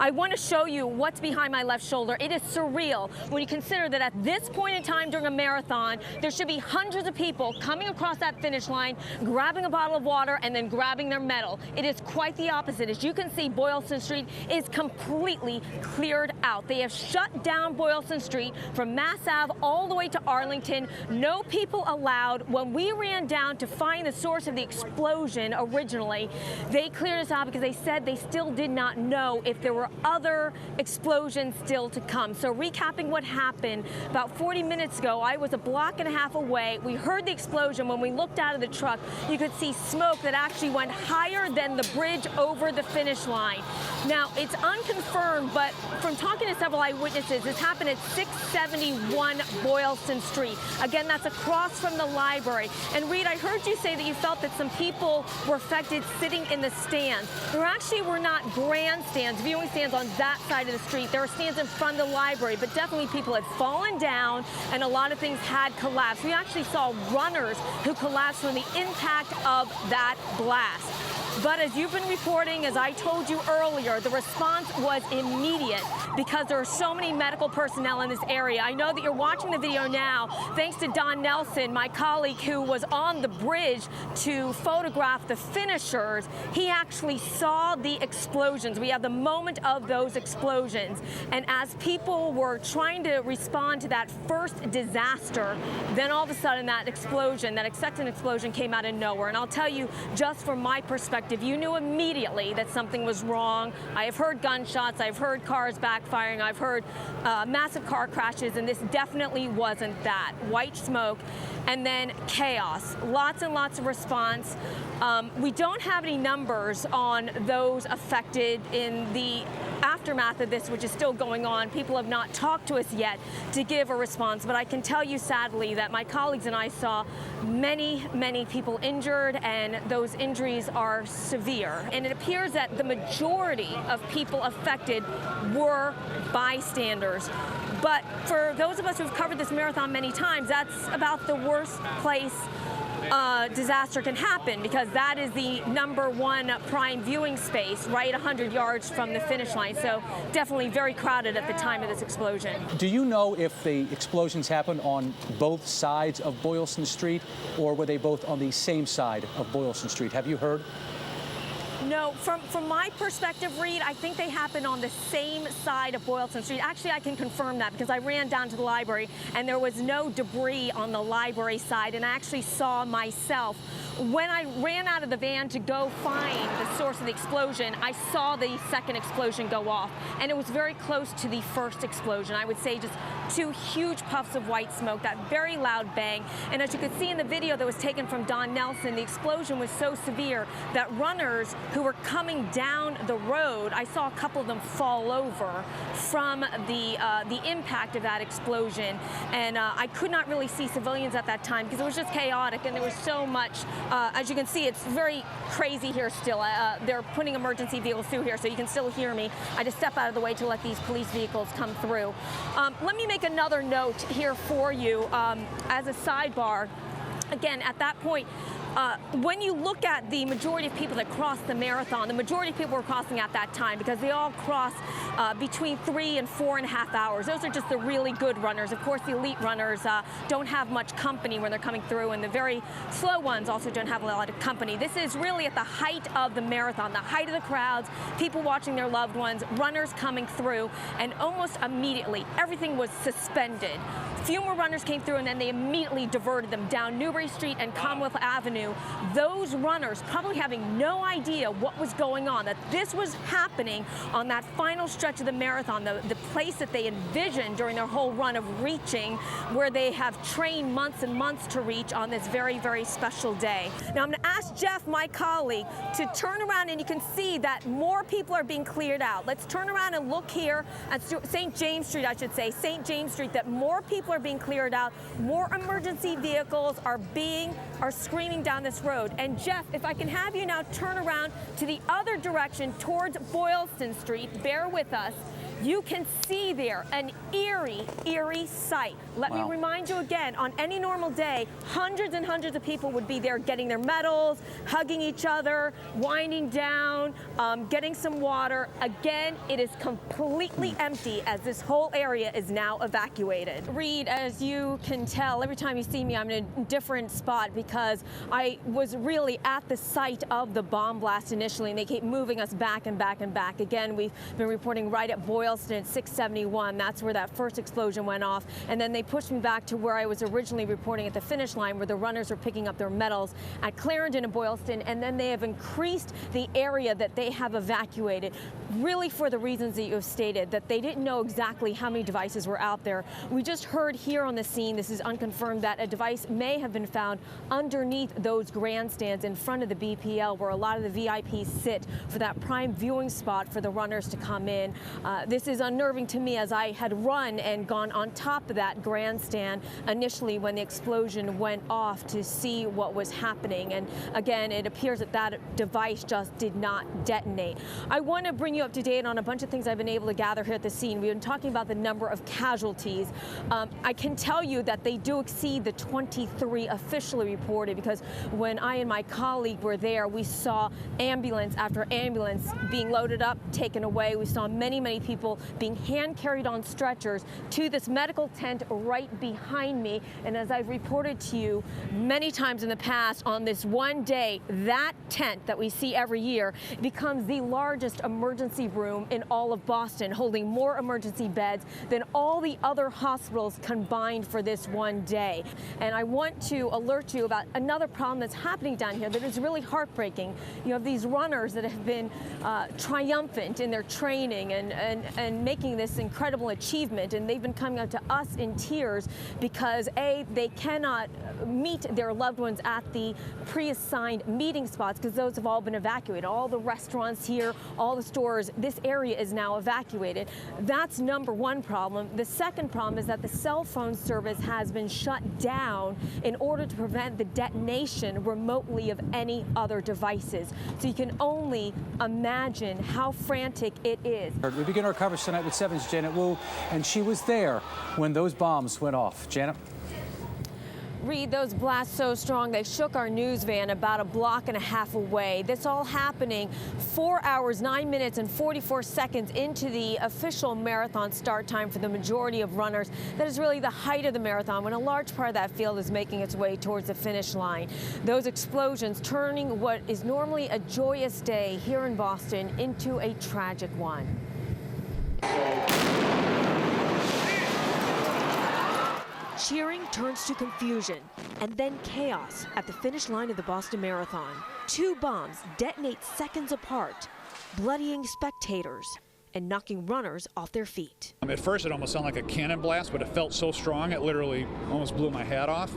I want to show you what's behind my left shoulder. It is surreal when you consider that at this point in time during a marathon, there should be hundreds of people coming across that finish line, grabbing a bottle of water, and then grabbing their medal. It is quite the opposite. As you can see, Boylston Street is completely cleared out. They have shut down Boylston Street from Mass Ave all the way to Arlington. No people allowed. When we ran down to find the source of the explosion originally, they cleared us out because they said they still did not know if there were other explosions still to come. So recapping what happened, about 40 minutes ago, I was a block and a half away. We heard the explosion. When we looked out of the truck, you could see smoke that actually went higher than the bridge over the finish line. Now, it's unconfirmed, but from talking to several eyewitnesses, this happened at 671 Boylston Street. Again, that's across from the library. And Reed, I heard you say that you felt that some people were affected sitting in the stands. There actually were not grandstands, viewing stands on that side of the street. There were stands in front of the library, but definitely people had fallen down and a lot of things had collapsed. We actually saw runners who collapsed from the impact of that blast. But as you've been reporting, as I told you earlier, the response was immediate because there are so many medical personnel in this area. I know that you're watching the video now thanks to Don Nelson, my colleague who was on the bridge to photograph the finishers. He actually saw the explosions. We have the moment of those explosions. And as people were trying to respond to that first disaster, then all of a sudden that explosion, that second explosion came out of nowhere. And I'll tell you, just from my perspective, you knew immediately that something was wrong. I have heard gunshots, I've heard cars backfiring, I've heard massive car crashes, and this definitely wasn't that. White smoke and then chaos. Lots and lots of response. We don't have any numbers on those affected in the aftermath of this, which is still going on. People have not talked to us yet to give a response, but I can tell you sadly that my colleagues and I saw many, many people injured, and those injuries are severe. And it appears that the majority of people affected were bystanders. But for those of us who've covered this marathon many times, that's about the worst place disaster can happen, because that is the #1 prime viewing space right 100 yards from the finish line. So definitely very crowded at the time of this explosion. Do you know if the explosions happened on both sides of Boylston Street, or were they both on the same side of Boylston Street? Have you heard? No, from my perspective, Reed, I think they happened on the same side of Boylston Street. Actually, I can confirm that because I ran down to the library and there was no debris on the library side, and I actually saw myself. When I ran out of the van to go find the source of the explosion, I saw the second explosion go off, and it was very close to the first explosion. I would say just two huge puffs of white smoke, that very loud bang. And as you could see in the video that was taken from Don Nelson, the explosion was so severe that runners who were coming down the road, I saw a couple of them fall over from the impact of that explosion. And I could not really see civilians at that time because it was just chaotic, and there was so much. As you can see, it's very crazy here still. They're putting emergency vehicles through here, so you can still hear me. I just step out of the way to let these police vehicles come through. Let me make another note here for you as a sidebar. Again, at that point, when you look at the majority of people that crossed the marathon, the majority of people were crossing at that time because they all cross between 3 and 4.5 hours. Those are just the really good runners. Of course, the elite runners don't have much company when they're coming through, and the very slow ones also don't have a lot of company. This is really at the height of the marathon, the height of the crowds, people watching their loved ones, runners coming through, and almost immediately everything was suspended. Few more runners came through, and then they immediately diverted them down Newbury Street and Commonwealth Avenue. Those runners probably having no idea what was going on, that this was happening on that final stretch of the marathon, the place that they envisioned during their whole run of reaching, where they have trained months and months to reach on this very, very special day. Now I'm going to ask Jeff, my colleague, to turn around, and you can see that more people are being cleared out. Let's turn around and look here at St. James Street, I should say, St. James Street, that more people are being cleared out. More emergency vehicles are screaming down this road. And Jeff, if I can have you now turn around to the other direction towards Boylston Street, bear with us. You can see there an eerie, eerie sight. Let me remind you again, on any normal day, hundreds and hundreds of people would be there getting their medals, hugging each other, winding down, getting some water. Again, it is completely empty as this whole area is now evacuated. Reed, as you can tell, every time you see me, I'm in a different spot because I was really at the site of the bomb blast initially, and they keep moving us back and back and back. Again, we've been reporting right at Boylston at 671. That's where that first explosion went off. And then they pushed me back to where I was originally reporting at the finish line, where the runners were picking up their medals at Clarendon and Boylston. And then they have increased the area that they have evacuated, really for the reasons that you have stated, that they didn't know exactly how many devices were out there. We just heard here on the scene, this is unconfirmed, that a device may have been found underneath those grandstands in front of the BPL, where a lot of the VIPs sit for that prime viewing spot for the runners to come in. This is unnerving to me, as I had run and gone on top of that grandstand initially when the explosion went off to see what was happening. And again, it appears that that device just did not detonate. I want to bring you up to date on a bunch of things I've been able to gather here at the scene. We've been talking about the number of casualties. I can tell you that they do exceed the 23 officially reported, because when I and my colleague were there, we saw ambulance after ambulance being loaded up, taken away. We saw many, many people being hand carried on stretchers to this medical tent right behind me. And as I've reported to you many times in the past, on this one day, that tent that we see every year becomes the largest emergency room in all of Boston, holding more emergency beds than all the other hospitals combined for this one day. And I want to alert you about another problem that's happening down here that is really heartbreaking. You have these runners that have been triumphant in their training and making this incredible achievement, and they've been coming out to us in tears because A, they cannot meet their loved ones at the pre-assigned meeting spots because those have all been evacuated. All the restaurants here, all the stores, this area is now evacuated. That's number one problem. The second problem is that the cell phone service has been shut down in order to prevent the detonation remotely of any other devices. So you can only imagine how frantic it is. We begin our coverage tonight with 7's Janet Wu, and she was there when those bombs went off. Janet? Reed, those blasts so strong they shook our news van about a block and a half away. This all happening 4 hours, 9 minutes, and 44 seconds into the official marathon start time for the majority of runners. That is really the height of the marathon, when a large part of that field is making its way towards the finish line. Those explosions turning what is normally a joyous day here in Boston into a tragic one. Cheering turns to confusion and then chaos at the finish line of the Boston Marathon. Two bombs detonate seconds apart, bloodying spectators and knocking runners off their feet. At first it almost sounded like a cannon blast, but it felt so strong it literally almost blew my hat off.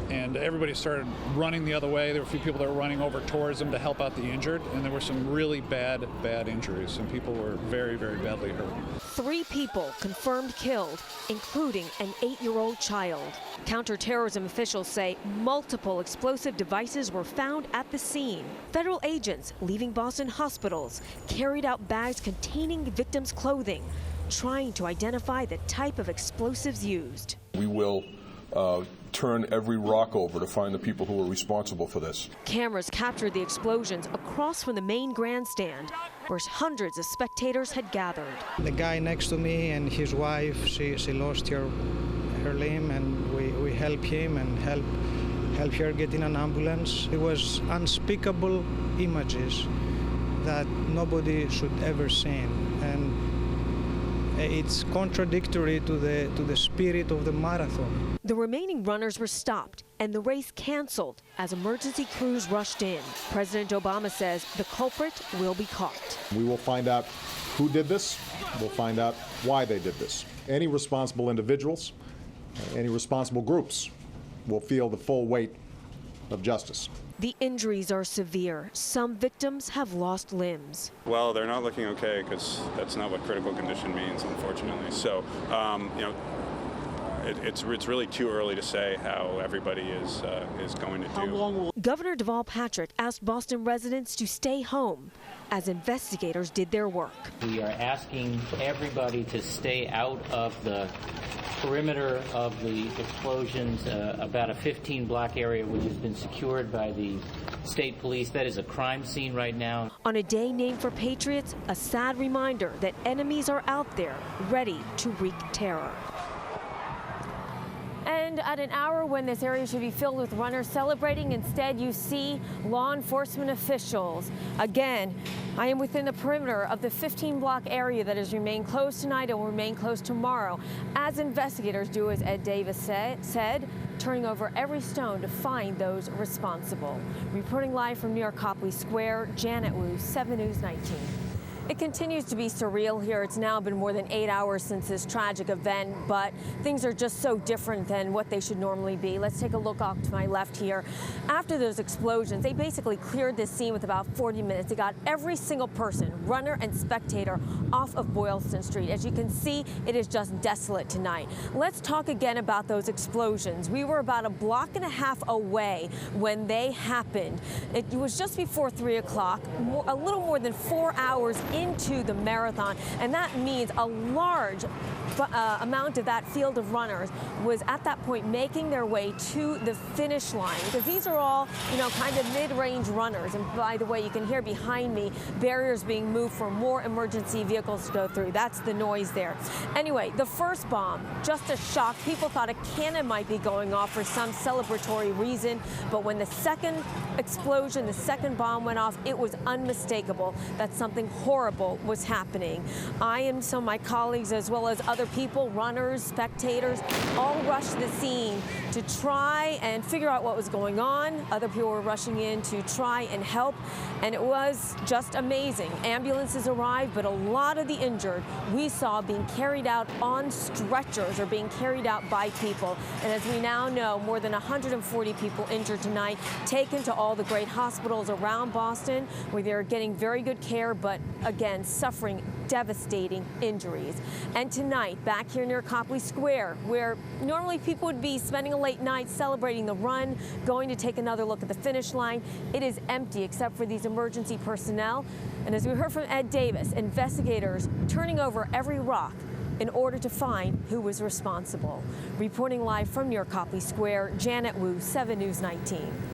And everybody started running the other way. There were a few people that were running over towards them to help out the injured, and there were some really bad injuries. Some people were very, very badly hurt. 3 people confirmed killed, including an 8-year-old child. Counterterrorism officials say multiple explosive devices were found at the scene. Federal agents leaving Boston hospitals carried out bags containing victims' clothing, trying to identify the type of explosives used. We will turn every rock over to find the people who are responsible for this. Cameras captured the explosions across from the main grandstand, where hundreds of spectators had gathered. The guy next to me and his wife, she lost her limb, and we help him and help her get in an ambulance. It was unspeakable images that nobody should ever see, and it's contradictory to the spirit of the marathon. The remaining runners were stopped and the race canceled as emergency crews rushed in. President Obama says the culprit will be caught. We will find out who did this. We'll find out why they did this. Any responsible individuals, any responsible groups will feel the full weight of justice. The injuries are severe. Some victims have lost limbs. Well, they're not looking okay because that's not what critical condition means, unfortunately. So, it's really too early to say how everybody is going to do. Governor Deval Patrick asked Boston residents to stay home as investigators did their work. We are asking everybody to stay out of the perimeter of the explosions, about a 15-block area which has been secured by the state police. That is a crime scene right now. On a day named for patriots, a sad reminder that enemies are out there ready to wreak terror. And at an hour when this area should be filled with runners celebrating, instead you see law enforcement officials. Again, I am within the perimeter of the 15-block area that has remained closed tonight and will remain closed tomorrow, as investigators do, as Ed Davis said, turning over every stone to find those responsible. Reporting live from New York Copley Square, Janet Wu, 7 News 19. It continues to be surreal here. It's now been more than 8 hours since this tragic event, but things are just so different than what they should normally be. Let's take a look off to my left here. After those explosions, they basically cleared this scene with about 40 minutes. They got every single person, runner and spectator, off of Boylston Street. As you can see, it is just desolate tonight. Let's talk again about those explosions. We were about a block and a half away when they happened. It was just before 3 o'clock, a little more than 4 hours into the marathon, and that means a large amount of that field of runners was at that point making their way to the finish line, because these are all, kind of mid-range runners. And by the way, you can hear behind me barriers being moved for more emergency vehicles to go through. That's the noise there. Anyway, the first bomb, just a shock. People thought a cannon might be going off for some celebratory reason, but when the second explosion, the second bomb went off, it was unmistakable that something horrible was happening. I and some of my colleagues, as well as other people, runners, spectators, all rushed to the scene to try and figure out what was going on. Other people were rushing in to try and help, and it was just amazing. Ambulances arrived, but a lot of the injured we saw being carried out on stretchers or being carried out by people. And as we now know, more than 140 people injured tonight, taken to all the great hospitals around Boston, where they're getting very good care, but again, suffering devastating injuries. And tonight, back here near Copley Square, where normally people would be spending a late night celebrating the run, going to take another look at the finish line, it is empty except for these emergency personnel. And as we heard from Ed Davis, investigators turning over every rock in order to find who was responsible. Reporting live from near Copley Square, Janet Wu, 7 News 19.